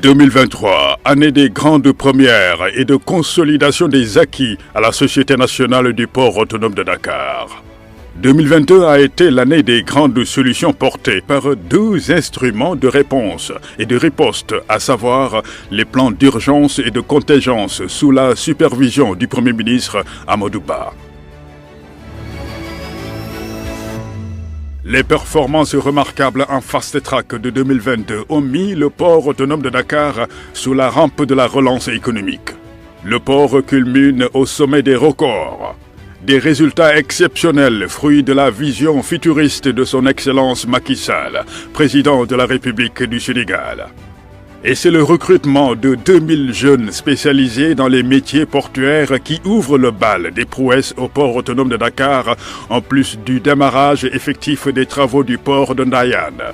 2023, année des grandes premières et de consolidation des acquis à la Société nationale du port autonome de Dakar. 2022 a été l'année des grandes solutions portées par deux instruments de réponse et de riposte, à savoir les plans d'urgence et de contingence sous la supervision du Premier ministre Amadou Ba. Les performances remarquables en fast track de 2022 ont mis le port autonome de Dakar sous la rampe de la relance économique. Le port culmine au sommet des records. Des résultats exceptionnels, fruits de la vision futuriste de son Excellence Macky Sall, président de la République du Sénégal. Et c'est le recrutement de 2000 jeunes spécialisés dans les métiers portuaires qui ouvre le bal des prouesses au port autonome de Dakar, en plus du démarrage effectif des travaux du port de Ndayane.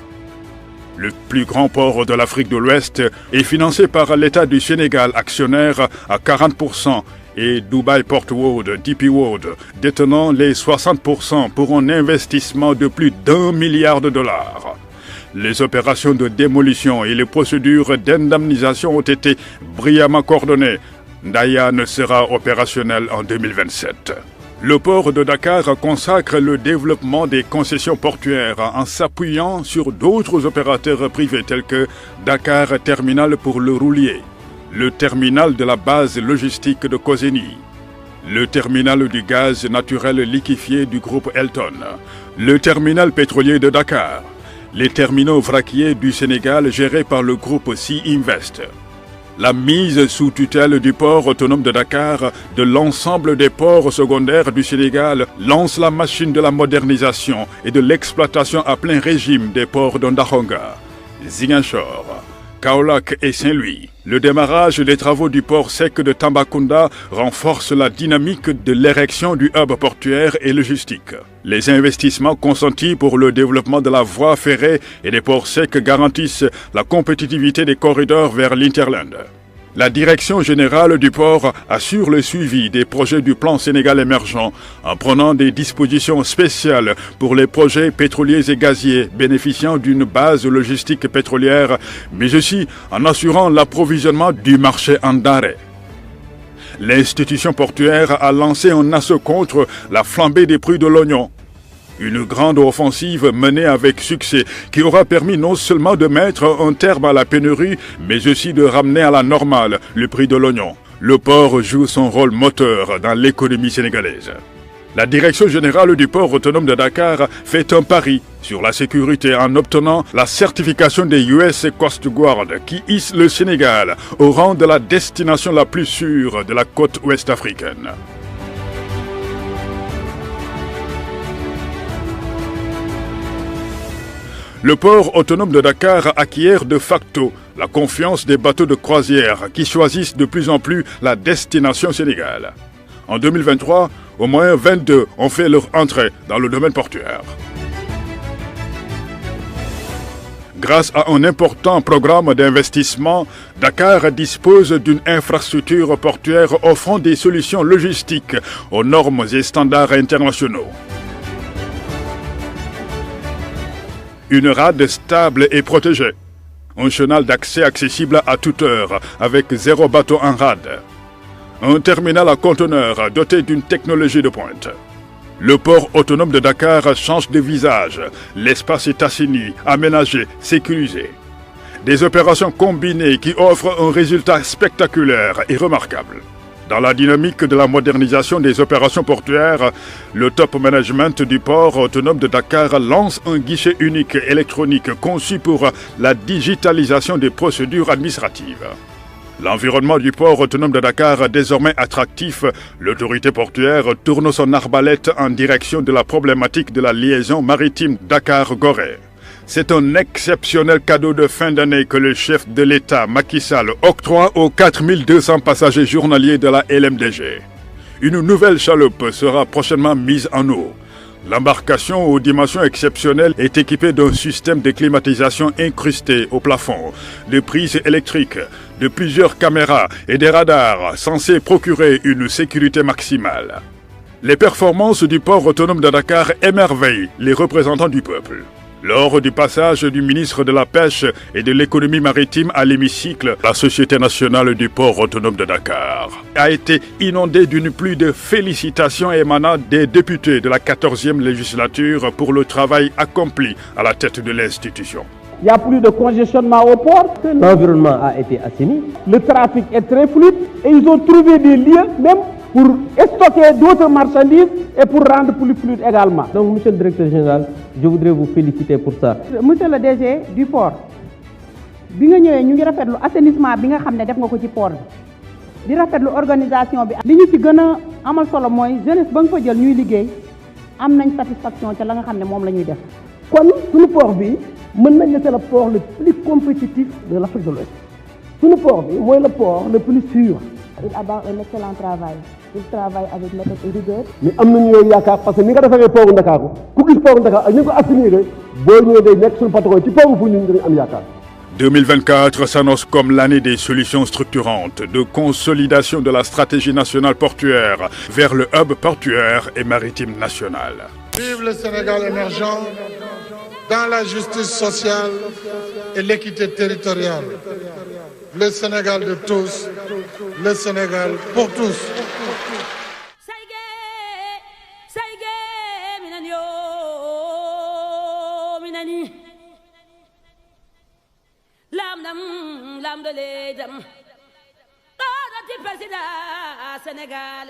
Le plus grand port de l'Afrique de l'Ouest est financé par l'État du Sénégal, actionnaire à 40%, et Dubai Port World, DP World, détenant les 60% pour un investissement de plus d'1 milliard de dollars. Les opérations de démolition et les procédures d'indemnisation ont été brillamment coordonnées. Ndayane sera opérationnel en 2027. Le port de Dakar consacre le développement des concessions portuaires en s'appuyant sur d'autres opérateurs privés tels que Dakar Terminal pour le roulier, le terminal de la base logistique de Kozeni, le terminal du gaz naturel liquéfié du groupe Elton, le terminal pétrolier de Dakar, les terminaux vraquiers du Sénégal gérés par le groupe Sea Invest. La mise sous tutelle du port autonome de Dakar de l'ensemble des ports secondaires du Sénégal lance la machine de la modernisation et de l'exploitation à plein régime des ports de Ndahonga, Ziguinchor, Kaolack et Saint-Louis. Le démarrage des travaux du port sec de Tambacounda renforce la dynamique de l'érection du hub portuaire et logistique. Les investissements consentis pour le développement de la voie ferrée et des ports secs garantissent la compétitivité des corridors vers l'Interland. La direction générale du port assure le suivi des projets du plan Sénégal émergent en prenant des dispositions spéciales pour les projets pétroliers et gaziers bénéficiant d'une base logistique pétrolière, mais aussi en assurant l'approvisionnement du marché en denrées. L'institution portuaire a lancé un assaut contre la flambée des prix de l'oignon. Une grande offensive menée avec succès qui aura permis non seulement de mettre un terme à la pénurie, mais aussi de ramener à la normale le prix de l'oignon. Le port joue son rôle moteur dans l'économie sénégalaise. La Direction générale du port autonome de Dakar fait un pari sur la sécurité en obtenant la certification des US Coast Guard qui hisse le Sénégal au rang de la destination la plus sûre de la côte ouest africaine. Le port autonome de Dakar acquiert de facto la confiance des bateaux de croisière qui choisissent de plus en plus la destination Sénégal. En 2023, au moins 22 ont fait leur entrée dans le domaine portuaire. Grâce à un important programme d'investissement, Dakar dispose d'une infrastructure portuaire offrant des solutions logistiques aux normes et standards internationaux. Une rade stable et protégée. Un chenal d'accès accessible à toute heure avec 0 bateau en rade. Un terminal à conteneurs doté d'une technologie de pointe. Le port autonome de Dakar change de visage. L'espace est assaini, aménagé, sécurisé. Des opérations combinées qui offrent un résultat spectaculaire et remarquable. Dans la dynamique de la modernisation des opérations portuaires, le top management du port autonome de Dakar lance un guichet unique électronique conçu pour la digitalisation des procédures administratives. L'environnement du port autonome de Dakar désormais attractif, l'autorité portuaire tourne son arbalète en direction de la problématique de la liaison maritime Dakar-Gorée. C'est un exceptionnel cadeau de fin d'année que le chef de l'État, Macky Sall, octroie aux 4200 passagers journaliers de la LMDG. Une nouvelle chaloupe sera prochainement mise en eau. L'embarcation aux dimensions exceptionnelles est équipée d'un système de climatisation incrusté au plafond, de prises électriques, de plusieurs caméras et des radars censés procurer une sécurité maximale. Les performances du port autonome de Dakar émerveillent les représentants du peuple. Lors du passage du ministre de la Pêche et de l'Économie maritime à l'hémicycle, la Société nationale du port autonome de Dakar a été inondée d'une pluie de félicitations émanant des députés de la 14e législature pour le travail accompli à la tête de l'institution. Il n'y a plus de congestionnement au port, l'environnement a été assaini, le trafic est très fluide et ils ont trouvé des lieux même pour stocker d'autres marchandises et pour rendre plus fluide également. Donc, monsieur le directeur général, je voudrais vous féliciter pour ça. Monsieur le DG du port, bi nga ñëwee ñu ngi rafetlu assainissement bi nga xam ne def nga ko ci port bi di rafetlu organisation bi. li ñu ci gën a amal solo mooy jeunesse ba nga fa jël ñuy liggéey am nañ satisfaction ca la nga xam ne moom la ñuy def. kon suñu port bi mën nañ ne c'est le port le plus compétitif de l'Afrique de l'Ouest. Suñu port bi mooy le port le plus sûr. Il abat un excellent travail. Il travaille avec méthode et rigueur. mais am nañu yooyu yaakaar parce que ni nga defaree port Ndakaaru ku gis port Ndakaaru ak ni nga ko assainir boo ñëwee day nekk suñu patron ci port fu ñu dañu am yaakaar. 2024 s'annonce comme l'année des solutions structurantes, de consolidation de la stratégie nationale portuaire vers le hub portuaire et maritime national. Vive le Sénégal émergent dans la justice sociale et l'équité territoriale. Le Sénégal de tous, le Sénégal pour tous. Sénégal